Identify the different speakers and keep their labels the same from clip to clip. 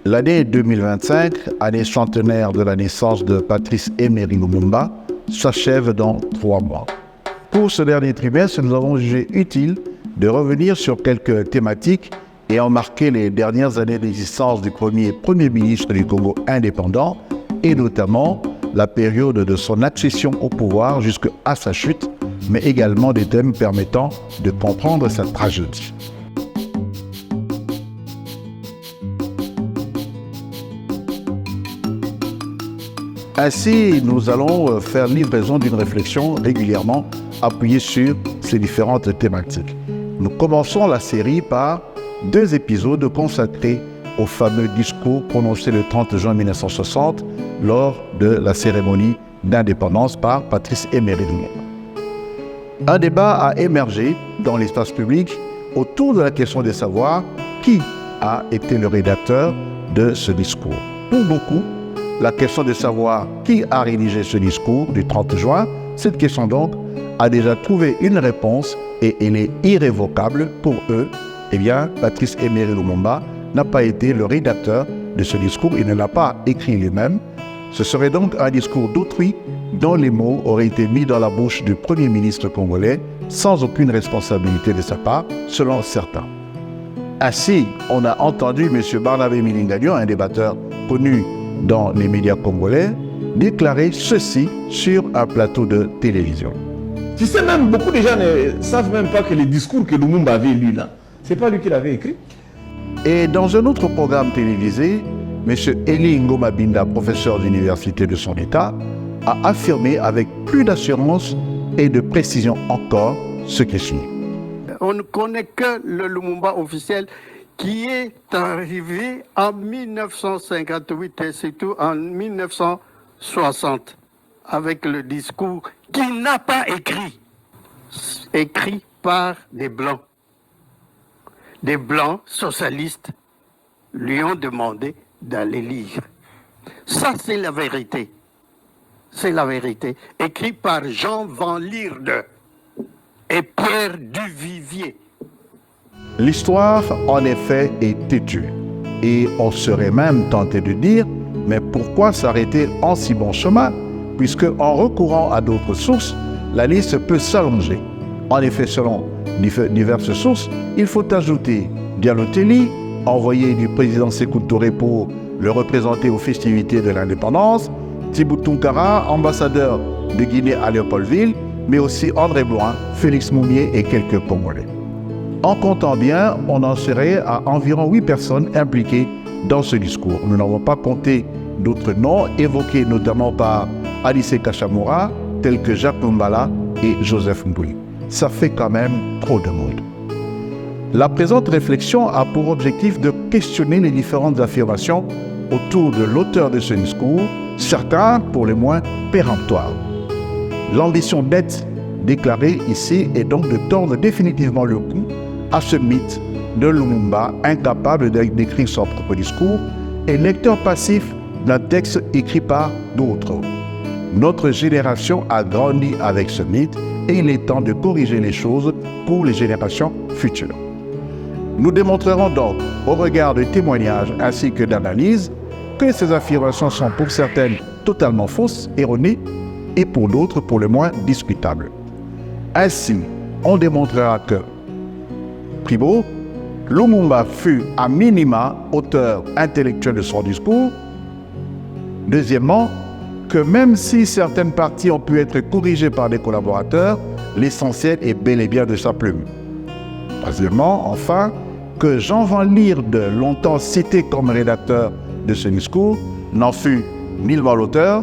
Speaker 1: L'année 2025, année centenaire de la naissance de Patrice Emery Lumumba, s'achève dans 3 mois. Pour ce dernier trimestre, nous avons jugé utile de revenir sur quelques thématiques ayant marqué les dernières années d'existence du premier ministre du Congo indépendant et notamment la période de son accession au pouvoir jusqu'à sa chute, mais également des thèmes permettant de comprendre sa tragédie. Ainsi, nous allons faire livraison d'une réflexion régulièrement appuyée sur ces différentes thématiques. Nous commençons la série par 2 épisodes consacrés au fameux discours prononcé le 30 juin 1960 lors de la cérémonie d'indépendance par Patrice Emery Lumumba. Un débat a émergé dans l'espace public autour de la question de savoir qui a été le rédacteur de ce discours. Pour beaucoup, la question de savoir qui a rédigé ce discours du 30 juin, cette question donc a déjà trouvé une réponse et elle est irrévocable pour eux. Eh bien, Patrice Emery Lumumba n'a pas été le rédacteur de ce discours, il ne l'a pas écrit lui-même. Ce serait donc un discours d'autrui dont les mots auraient été mis dans la bouche du Premier ministre congolais sans aucune responsabilité de sa part, selon certains. Ainsi, on a entendu M. Barnabé Milinganyo, un débatteur connu dans les médias congolais, déclarer ceci sur un plateau de télévision.
Speaker 2: Tu sais, même beaucoup de gens ne savent même pas que le discours que Lumumba avait lu là, c'est pas lui qui l'avait écrit.
Speaker 1: Et dans un autre programme télévisé, M. Eli Ngoma Binda, professeur d'université de son État, a affirmé avec plus d'assurance et de précision encore ce qui suit.
Speaker 3: On ne connaît que le Lumumba officiel qui est arrivé en 1958 et surtout en 1960 avec le discours qu'il n'a pas écrit par des Blancs. Des Blancs socialistes lui ont demandé d'aller lire. Ça, c'est la vérité. C'est la vérité. Écrit par Jean Van Lierde et Pierre Duvivier.
Speaker 1: L'histoire, en effet, est têtue. Et on serait même tenté de dire, mais pourquoi s'arrêter en si bon chemin, puisque en recourant à d'autres sources, la liste peut s'allonger. En effet, selon diverses sources, il faut ajouter Diallo Telli, envoyé du président Sékou Touré pour le représenter aux festivités de l'indépendance, Thibou Tounkara, ambassadeur de Guinée à Léopoldville, mais aussi André Bloin, Félix Moumié et quelques Congolais. En comptant bien, on en serait à environ 8 personnes impliquées dans ce discours. Nous n'avons pas compté d'autres noms évoqués notamment par Alice Kachamura, tels que Jacques Mbala et Joseph Mboui. Ça fait quand même trop de monde. La présente réflexion a pour objectif de questionner les différentes affirmations autour de l'auteur de ce discours, certains pour les moins péremptoires. L'ambition nette déclarée ici est donc de tordre définitivement le cou à ce mythe de Lumumba incapable d'écrire son propre discours et lecteur passif d'un texte écrit par d'autres. Notre génération a grandi avec ce mythe et il est temps de corriger les choses pour les générations futures. Nous démontrerons donc, au regard de témoignages ainsi que d'analyses, que ces affirmations sont pour certaines totalement fausses, erronées, et pour d'autres pour le moins discutables. Ainsi, on démontrera que, primo, Lumumba fut à minima auteur intellectuel de son discours. Deuxièmement, que même si certaines parties ont pu être corrigées par des collaborateurs, l'essentiel est bel et bien de sa plume. Troisièmement, enfin, que Jean Van Lierde, longtemps cité comme rédacteur de ce discours, n'en fut nullement l'auteur,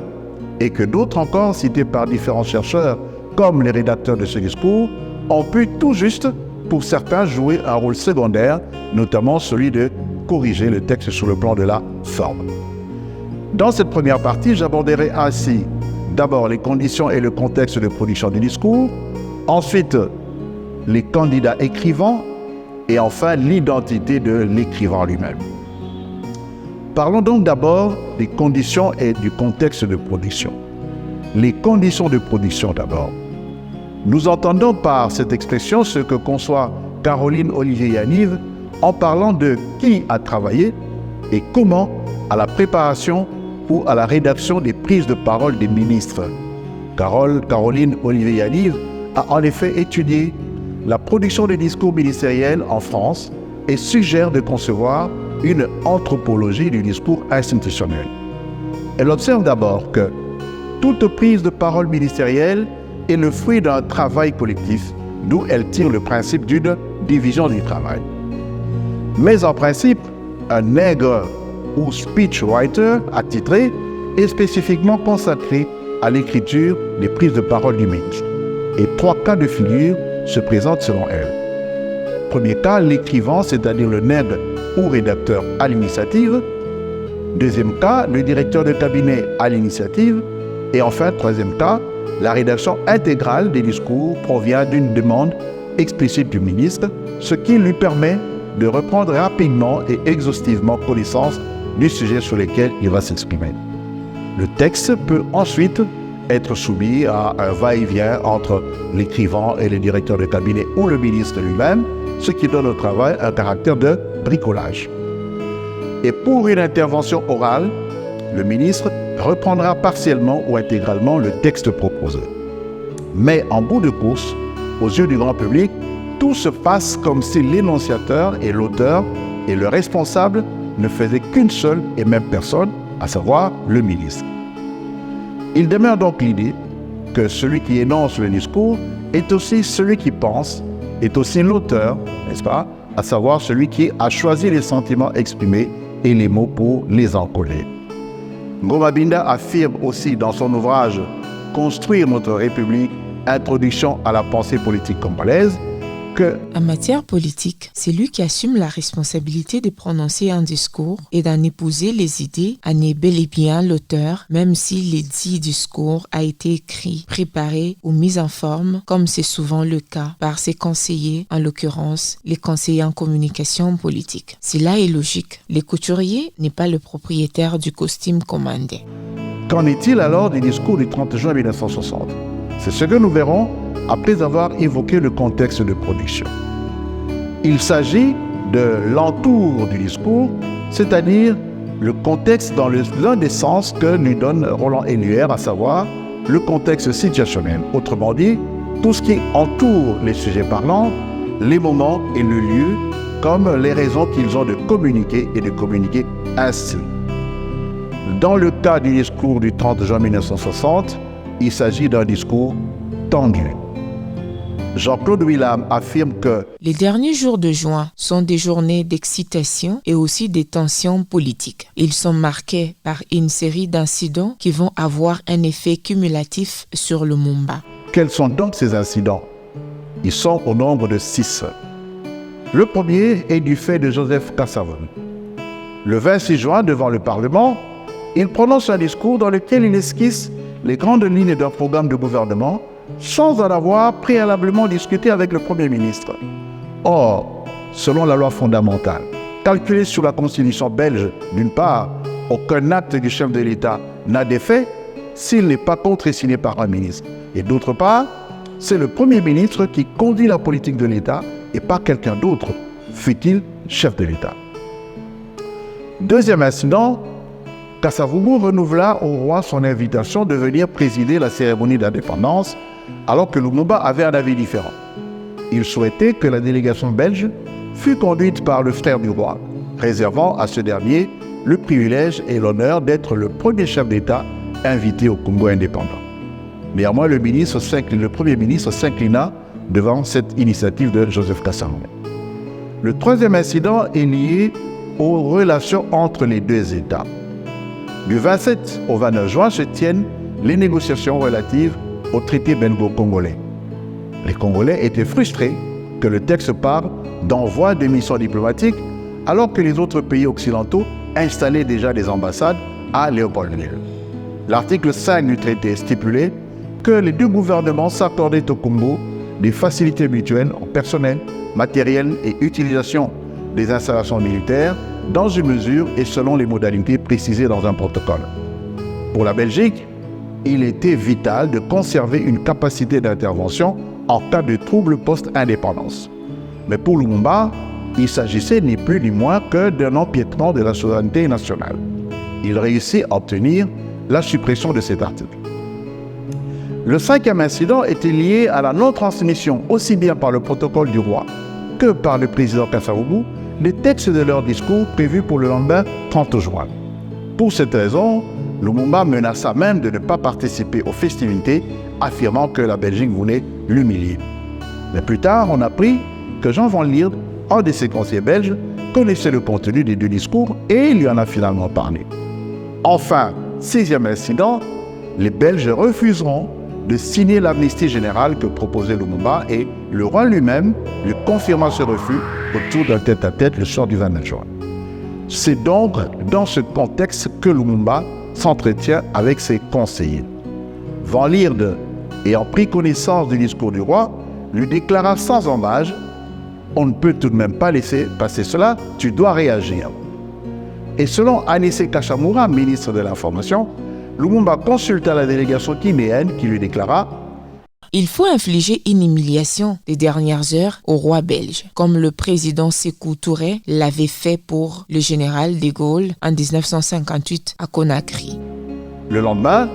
Speaker 1: et que d'autres encore, cités par différents chercheurs comme les rédacteurs de ce discours, ont pu tout juste, pour certains, jouer un rôle secondaire, notamment celui de corriger le texte sur le plan de la forme. Dans cette première partie, j'aborderai ainsi d'abord les conditions et le contexte de production du discours, ensuite les candidats écrivants et enfin l'identité de l'écrivain lui-même. Parlons donc d'abord des conditions et du contexte de production. Les conditions de production d'abord. Nous entendons par cette expression ce que conçoit Caroline Olivier Yaniv en parlant de qui a travaillé et comment à la préparation ou à la rédaction des prises de parole des ministres. Caroline Olivier-Yaniv a en effet étudié la production des discours ministériels en France et suggère de concevoir une anthropologie du discours institutionnel. Elle observe d'abord que toute prise de parole ministérielle est le fruit d'un travail collectif, d'où elle tire le principe d'une division du travail. Mais en principe, un nègre ou speechwriter attitré est spécifiquement consacré à l'écriture des prises de parole du ministre. Et 3 cas de figure se présentent selon elle. Premier cas, l'écrivain, c'est-à-dire le nègre ou rédacteur à l'initiative. Deuxième cas, le directeur de cabinet à l'initiative. Et enfin, troisième cas, la rédaction intégrale des discours provient d'une demande explicite du ministre, ce qui lui permet de reprendre rapidement et exhaustivement connaissance du sujet sur lequel il va s'exprimer. Le texte peut ensuite être soumis à un va-et-vient entre l'écrivain et le directeur de cabinet ou le ministre lui-même, ce qui donne au travail un caractère de bricolage. Et pour une intervention orale, le ministre reprendra partiellement ou intégralement le texte proposé. Mais en bout de course, aux yeux du grand public, tout se passe comme si l'énonciateur et l'auteur et le responsable ne faisaient qu'une seule et même personne, à savoir le ministre. Il demeure donc l'idée que celui qui énonce le discours est aussi celui qui pense, est aussi l'auteur, n'est-ce pas, à savoir celui qui a choisi les sentiments exprimés et les mots pour les encoder. Ngoma Binda affirme aussi dans son ouvrage « Construire notre République, introduction à la pensée politique congolaise » que
Speaker 4: en matière politique, c'est lui qui assume la responsabilité de prononcer un discours et d'en épouser les idées en est bel et bien l'auteur, même si le dit discours a été écrit, préparé ou mis en forme, comme c'est souvent le cas, par ses conseillers, en l'occurrence les conseillers en communication politique. Cela est logique. Le couturier n'est pas le propriétaire du costume commandé.
Speaker 1: Qu'en est-il alors du discours du 30 juin 1960 ? C'est ce que nous verrons après avoir évoqué le contexte de production. Il s'agit de l'entour du discours, c'est-à-dire le contexte dans l'un des sens que nous donne Roland Héluer, à savoir le contexte situationnel. Autrement dit, tout ce qui entoure les sujets parlants, les moments et le lieu, comme les raisons qu'ils ont de communiquer et de communiquer ainsi. Dans le cas du discours du 30 juin 1960, il s'agit d'un discours tendu. Jean-Claude Willam affirme que
Speaker 4: les derniers jours de juin sont des journées d'excitation et aussi des tensions politiques. Ils sont marqués par une série d'incidents qui vont avoir un effet cumulatif sur le Lumumba.
Speaker 1: Quels sont donc ces incidents ? Ils sont au nombre de 6. Le premier est du fait de Joseph Kasavubu. Le 26 juin, devant le Parlement, il prononce un discours dans lequel il esquisse les grandes lignes d'un programme de gouvernement sans en avoir préalablement discuté avec le Premier ministre. Or, selon la loi fondamentale, calculée sur la Constitution belge, d'une part, aucun acte du chef de l'État n'a d'effet s'il n'est pas contresigné par un ministre. Et d'autre part, c'est le Premier ministre qui conduit la politique de l'État et pas quelqu'un d'autre, fût-il chef de l'État. Deuxième incident, Kasavubu renouvela au roi son invitation de venir présider la cérémonie d'indépendance alors que Lumumba avait un avis différent. Il souhaitait que la délégation belge fût conduite par le frère du roi, réservant à ce dernier le privilège et l'honneur d'être le premier chef d'État invité au Congo indépendant. Néanmoins, le Premier ministre s'inclina devant cette initiative de Joseph Kasavubu. Le troisième incident est lié aux relations entre les deux États. Du 27 au 29 juin se tiennent les négociations relatives au traité belgo-congolais. Les Congolais étaient frustrés que le texte parle d'envoi de missions diplomatiques alors que les autres pays occidentaux installaient déjà des ambassades à Léopoldville. L'article 5 du traité stipulait que les deux gouvernements s'accordaient au Congo des facilités mutuelles en personnel, matériel et utilisation des installations militaires dans une mesure et selon les modalités précisées dans un protocole. Pour la Belgique, il était vital de conserver une capacité d'intervention en cas de trouble post-indépendance. Mais pour Lumumba, Il s'agissait ni plus ni moins que d'un empiètement de la souveraineté nationale. Il réussit à obtenir la suppression de cet article. Le cinquième incident était lié à la non-transmission, aussi bien par le protocole du roi que par le président Kasavubu, des textes de leur discours prévus pour le lendemain 30 juin. Pour cette raison, Lumumba menaça même de ne pas participer aux festivités, affirmant que la Belgique voulait l'humilier. Mais plus tard, on apprit que Jean Van Lierde, un de ses conseillers belges, connaissait le contenu des deux discours et lui en a finalement parlé. Enfin, sixième incident, les Belges refuseront de signer l'amnistie générale que proposait Lumumba et le roi lui-même lui confirma ce refus autour d'un tête-à-tête le soir du 29 juin. C'est donc dans ce contexte que Lumumba s'entretient avec ses conseillers. Van Lierde, ayant pris connaissance du discours du roi, lui déclara sans embâche « On ne peut tout de même pas laisser passer cela, tu dois réagir ». Et selon Anissé Kachamura, ministre de l'Information, Lumumba consulta la délégation guinéenne qui lui déclara
Speaker 4: « Il faut infliger une humiliation des dernières heures au roi belge, comme le président Sékou Touré l'avait fait pour le général de Gaulle en 1958 à Conakry. »
Speaker 1: Le lendemain,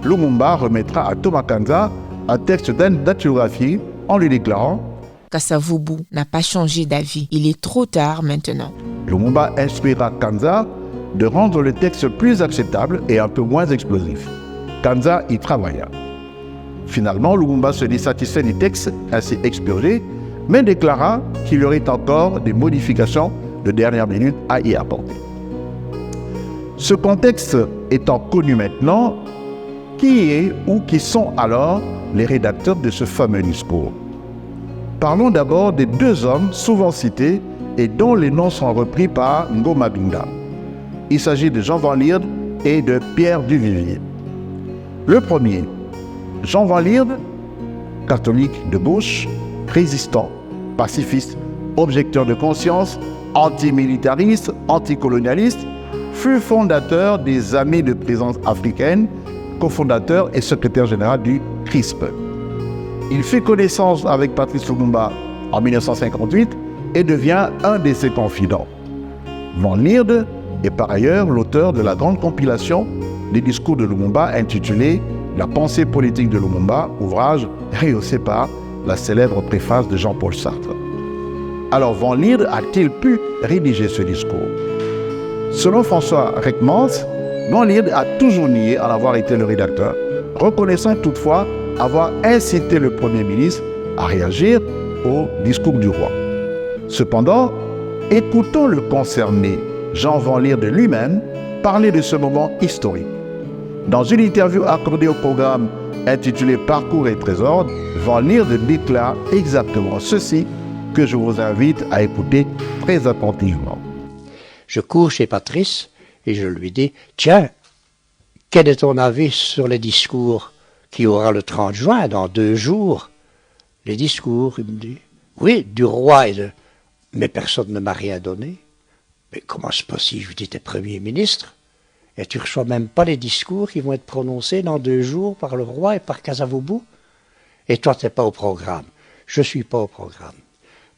Speaker 1: Lumumba remettra à Thomas Kanza un texte d'autographie en lui déclarant
Speaker 4: Kasavubu n'a pas changé d'avis, il est trop tard maintenant.
Speaker 1: Lumumba instruira Kanza de rendre le texte plus acceptable et un peu moins explosif. Kanza y travailla. Finalement, Lumumba se dit satisfait du texte ainsi expurgé, mais déclara qu'il y aurait encore des modifications de dernière minute à y apporter. Ce contexte étant connu maintenant, qui est ou qui sont alors les rédacteurs de ce fameux discours? Parlons d'abord des deux hommes souvent cités et dont les noms sont repris par Ngoma Binda. Il s'agit de Jean Van Lierde et de Pierre Duvivier. Le premier, Jean Van Lierde, catholique de bouche, résistant, pacifiste, objecteur de conscience, antimilitariste, anticolonialiste, fut fondateur des Amis de présence africaine, cofondateur et secrétaire général du CRISP. Il fait connaissance avec Patrice Lumumba en 1958 et devient un de ses confidents. Van Lierde est par ailleurs l'auteur de la grande compilation des discours de Lumumba intitulée « La pensée politique de Lumumba », ouvrage rehaussé par la célèbre préface de Jean-Paul Sartre. Alors Van Lierde a-t-il pu rédiger ce discours? Selon François Reckmans, Van Lierde a toujours nié en avoir été le rédacteur, reconnaissant toutefois avoir incité le Premier ministre à réagir au discours du roi. Cependant, écoutons le concerné, Jean Van Lierde lui-même, parler de ce moment historique. Dans une interview accordée au programme intitulé Parcours et Trésors, Van Lierde déclare exactement ceci que je vous invite à écouter très attentivement.
Speaker 5: Je cours chez Patrice et je lui dis « Tiens, quel est ton avis sur les discours qui aura le 30 juin, dans 2 jours ?» Les discours, il me dit « Oui, du roi et de... » Mais personne ne m'a rien donné. Mais comment c'est possible? Je lui dis « T'es Premier ministre et tu reçois même pas les discours qui vont être prononcés dans 2 jours par le roi et par Kasavubu? Et toi, t'es pas au programme. » Je suis pas au programme.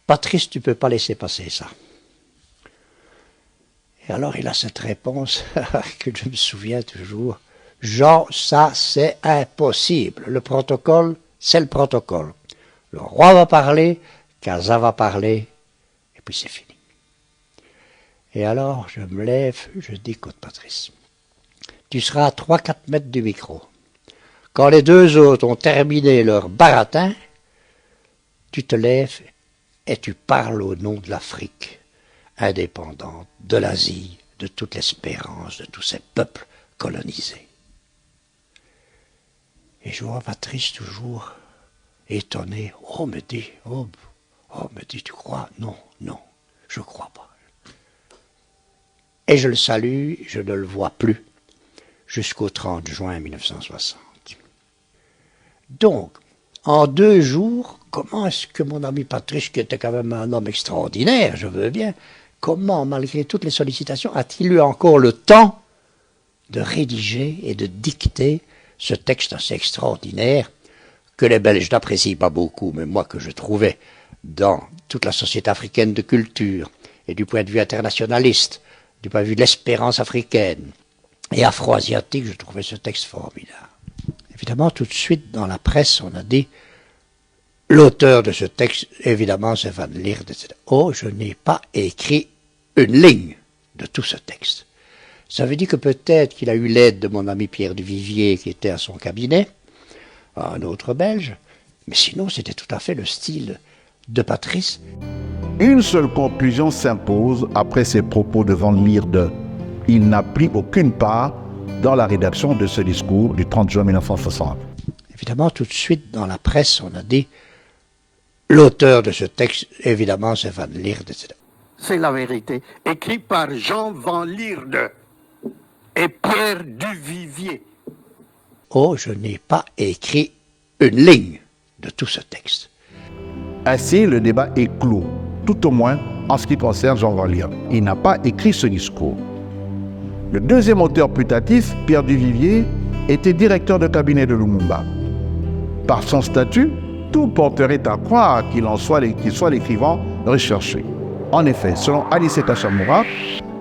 Speaker 5: Patrice, tu peux pas laisser passer ça. Et alors il a cette réponse que je me souviens toujours. Jean, ça c'est impossible. Le protocole, c'est le protocole. Le roi va parler, Kaza va parler, et puis c'est fini. Et alors je me lève, je dis, écoute Patrice, tu seras à 3-4 mètres du micro. Quand les 2 autres ont terminé leur baratin, tu te lèves et tu parles au nom de l'Afrique indépendante, de l'Asie, de toute l'espérance, de tous ces peuples colonisés. Et je vois Patrice toujours étonné. Oh, me dit, tu crois? Non, je crois pas. Et je le salue, je ne le vois plus, jusqu'au 30 juin 1960. Donc, en 2 jours, comment est-ce que mon ami Patrice, qui était quand même un homme extraordinaire, je veux bien, comment, malgré toutes les sollicitations, a-t-il eu encore le temps de rédiger et de dicter ce texte assez extraordinaire que les Belges n'apprécient pas beaucoup, mais moi que je trouvais dans toute la société africaine de culture, et du point de vue internationaliste, du point de vue de l'espérance africaine et afro-asiatique, je trouvais ce texte formidable. Évidemment, tout de suite, dans la presse, on a dit l'auteur de ce texte, évidemment, c'est Van Lierde, etc. Oh, je n'ai pas écrit une ligne de tout ce texte. Ça veut dire que peut-être qu'il a eu l'aide de mon ami Pierre Duvivier, qui était à son cabinet, un autre Belge, mais sinon, c'était tout à fait le style de Patrice.
Speaker 1: Une seule conclusion s'impose après ces propos de Van Lierde. Il n'a pris aucune part dans la rédaction de ce discours du 30 juin 1960.
Speaker 5: Évidemment, tout de suite, dans la presse, on a dit l'auteur de ce texte, évidemment, c'est Van Lierde, etc.
Speaker 3: C'est la vérité. Écrit par Jean Van Lierde et Pierre Duvivier.
Speaker 5: Oh, je n'ai pas écrit une ligne de tout ce texte.
Speaker 1: Ainsi, le débat est clos, tout au moins en ce qui concerne Jean Van Lierde. Il n'a pas écrit ce discours. Le deuxième auteur putatif, Pierre Duvivier, était directeur de cabinet de Lumumba. Par son statut, tout porterait à croire qu'il soit l'écrivain recherché. En effet, selon Anissé Kachamura,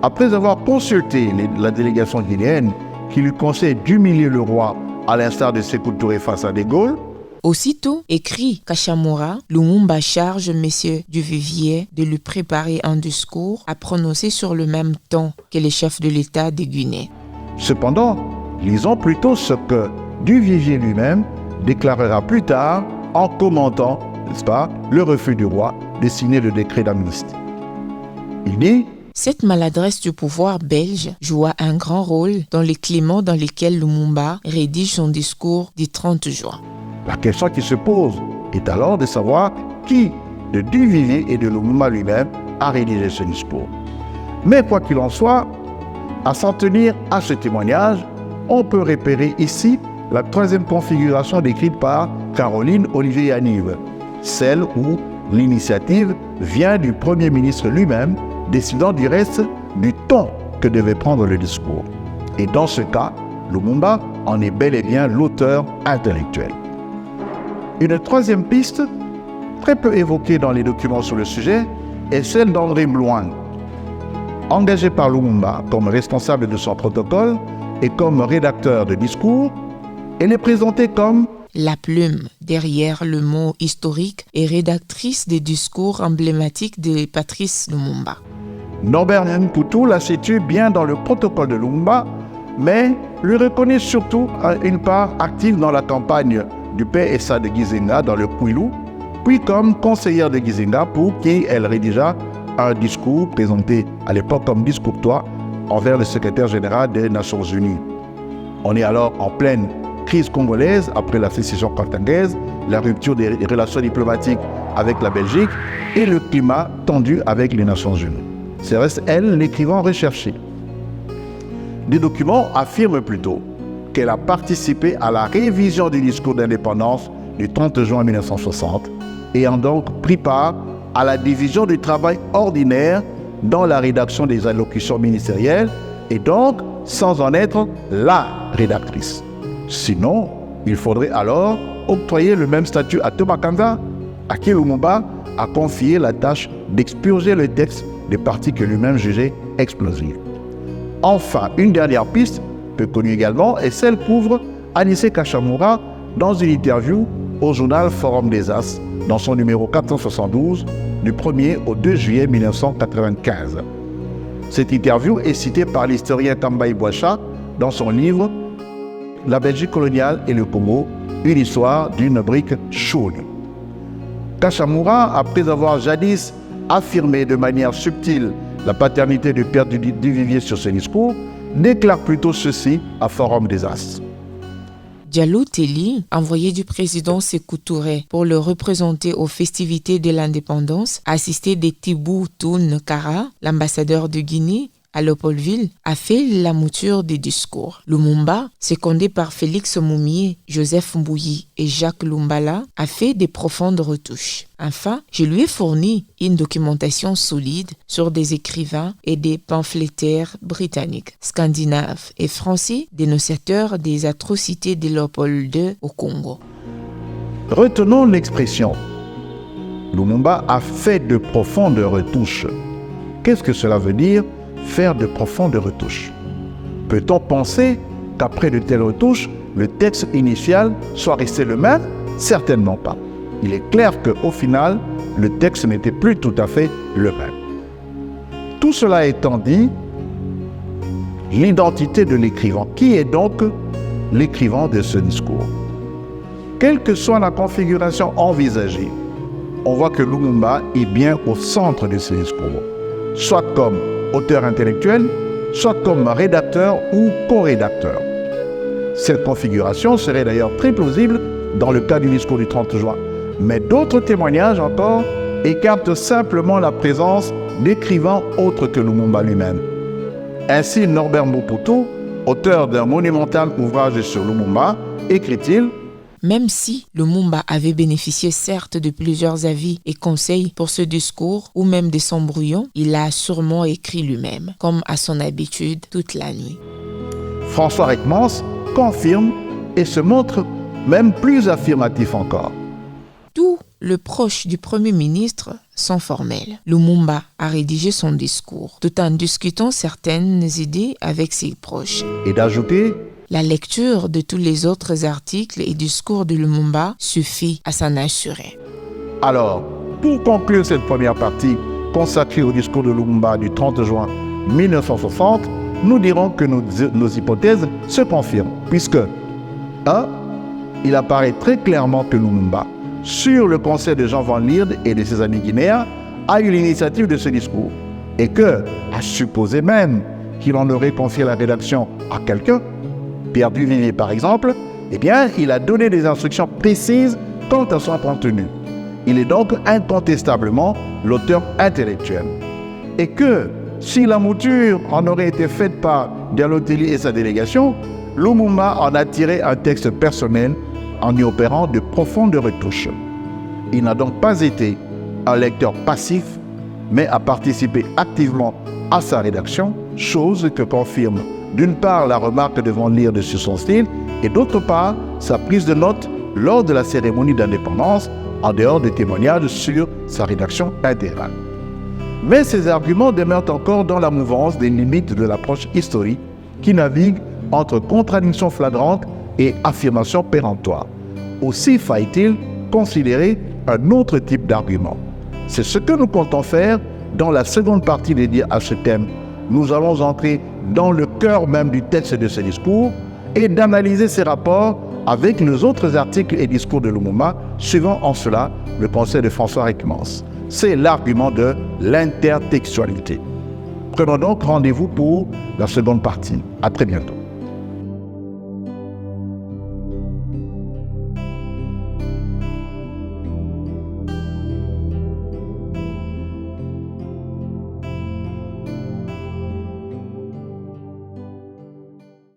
Speaker 1: après avoir consulté la délégation guinéenne qui lui conseille d'humilier le roi à l'instar de Sékou Touré face à De Gaulle,
Speaker 4: aussitôt, écrit Kachamura, Lumumba charge M. Duvivier de lui préparer un discours à prononcer sur le même ton que les chefs de l'État de Guinée.
Speaker 1: Cependant, lisons plutôt ce que Duvivier lui-même déclarera plus tard en commentant, n'est-ce pas, le refus du roi de signer le décret d'amnistie. Il dit:
Speaker 4: cette maladresse du pouvoir belge joua un grand rôle dans les climats dans lesquels Lumumba rédige son discours du 30 juin.
Speaker 1: La question qui se pose est alors de savoir qui, de Duvivier et de Lumumba lui-même, a rédigé ce discours. Mais quoi qu'il en soit, à s'en tenir à ce témoignage, on peut repérer ici la troisième configuration décrite par Caroline Olivier-Yaniv, celle où l'initiative vient du Premier ministre lui-même, décidant du reste du ton que devait prendre le discours. Et dans ce cas, Lumumba en est bel et bien l'auteur intellectuel. Une troisième piste, très peu évoquée dans les documents sur le sujet, est celle d'André Mlouang. Engagé par Lumumba comme responsable de son protocole et comme rédacteur de discours, elle est présentée comme
Speaker 4: la plume derrière le mot historique et rédactrice des discours emblématiques de Patrice Lumumba.
Speaker 1: Norbert Nyampoutou la situe bien dans le protocole de Lumumba, mais lui reconnaît surtout une part active dans la campagne du père Essa de Gizenga dans le Kwilu, puis comme conseillère de Gizenga pour qui elle rédigea un discours présenté à l'époque comme discourtois envers le secrétaire général des Nations Unies. On est alors en pleine crise congolaise après la sécession carthagenaise, la rupture des relations diplomatiques avec la Belgique et le climat tendu avec les Nations Unies. C'est reste elle l'écrivain recherché. Des documents affirment plutôt qu'elle a participé à la révision du discours d'indépendance du 30 juin 1960 et a donc pris part à la division du travail ordinaire dans la rédaction des allocutions ministérielles et donc sans en être la rédactrice. Sinon, il faudrait alors octroyer le même statut à Thomas Kanza, à qui Lumumba a confié la tâche d'expurger le texte des parties que lui-même jugeait explosives. Enfin, une dernière piste, peu connue également, est celle qu'ouvre Anissé Kachamura dans une interview au journal Forum des As, dans son numéro 472, du 1er au 2 juillet 1995. Cette interview est citée par l'historien Kambaï Bouacha dans son livre « La Belgique coloniale et le Congo, une histoire d'une brique chaude ». Kachamura, après avoir jadis affirmé de manière subtile la paternité de Pierre Duvivier sur ce discours, déclare plutôt ceci à Forum des As.
Speaker 4: Diallo Telli, envoyé du président Sékou Touré pour le représenter aux festivités de l'indépendance, assisté de Tibou Toun Kara, l'ambassadeur de Guinée, à Léopoldville, a fait la mouture des discours. Lumumba, secondé par Félix Moumié, Joseph Mbouyi et Jacques Lumbala, a fait des profondes retouches. Enfin, je lui ai fourni une documentation solide sur des écrivains et des pamphlétaires britanniques, scandinaves et français dénonciateurs des atrocités de Léopold II au Congo.
Speaker 1: Retenons l'expression Lumumba a fait de profondes retouches. Qu'est-ce que cela veut dire, faire de profondes retouches? Peut-on penser qu'après de telles retouches, le texte initial soit resté le même? Certainement pas. Il est clair qu'au final, le texte n'était plus tout à fait le même. Tout cela étant dit, l'identité de l'écrivain. Qui est donc l'écrivain de ce discours? Quelle que soit la configuration envisagée, on voit que Lumumba est bien au centre de ce discours, soit comme auteur intellectuel, soit comme rédacteur ou co-rédacteur. Cette configuration serait d'ailleurs très plausible dans le cas du discours du 30 juin. Mais d'autres témoignages encore écartent simplement la présence d'écrivains autres que Lumumba lui-même. Ainsi, Norbert Mobutu, auteur d'un monumental ouvrage sur Lumumba, écrit-il:
Speaker 4: Même si Lumumba avait bénéficié certes de plusieurs avis et conseils pour ce discours, ou même de son brouillon, il l'a sûrement écrit lui-même, comme à son habitude toute la nuit.
Speaker 1: François Reckmans confirme et se montre même plus affirmatif encore.
Speaker 4: Tous les proches du Premier ministre sont formels. Lumumba a rédigé son discours, tout en discutant certaines idées avec ses proches.
Speaker 1: Et d'ajouter:
Speaker 4: La lecture de tous les autres articles et discours de Lumumba suffit à s'en assurer.
Speaker 1: Alors, pour conclure cette première partie consacrée au discours de Lumumba du 30 juin 1960, nous dirons que nos hypothèses se confirment, puisque 1. Il apparaît très clairement que Lumumba, sur le conseil de Jean Van Lierde et de ses amis guinéens, a eu l'initiative de ce discours, et que, à supposer même qu'il en aurait confié la rédaction à quelqu'un, Pierre Duvivier par exemple, eh bien, il a donné des instructions précises quant à son contenu. Il est donc incontestablement l'auteur intellectuel. Et que, si la mouture en aurait été faite par Diallo-Tellier et sa délégation, Lumumba en a tiré un texte personnel en y opérant de profondes retouches. Il n'a donc pas été un lecteur passif, mais a participé activement à sa rédaction, chose que confirme d'une part la remarque de Van Lierde sur son style et d'autre part sa prise de notes lors de la cérémonie d'indépendance, en dehors des témoignages sur sa rédaction intégrale. Mais ces arguments demeurent encore dans la mouvance des limites de l'approche historique qui navigue entre contradictions flagrantes et affirmations péremptoires. Aussi faille-t-il considérer un autre type d'argument. C'est ce que nous comptons faire dans la seconde partie dédiée à ce thème. Nous allons entrer dans le cœur même du texte de ce discours et d'analyser ses rapports avec les autres articles et discours de Lumumba, suivant en cela le conseil de François Reckmans. C'est l'argument de l'intertextualité. Prenons donc rendez-vous pour la seconde partie. À très bientôt.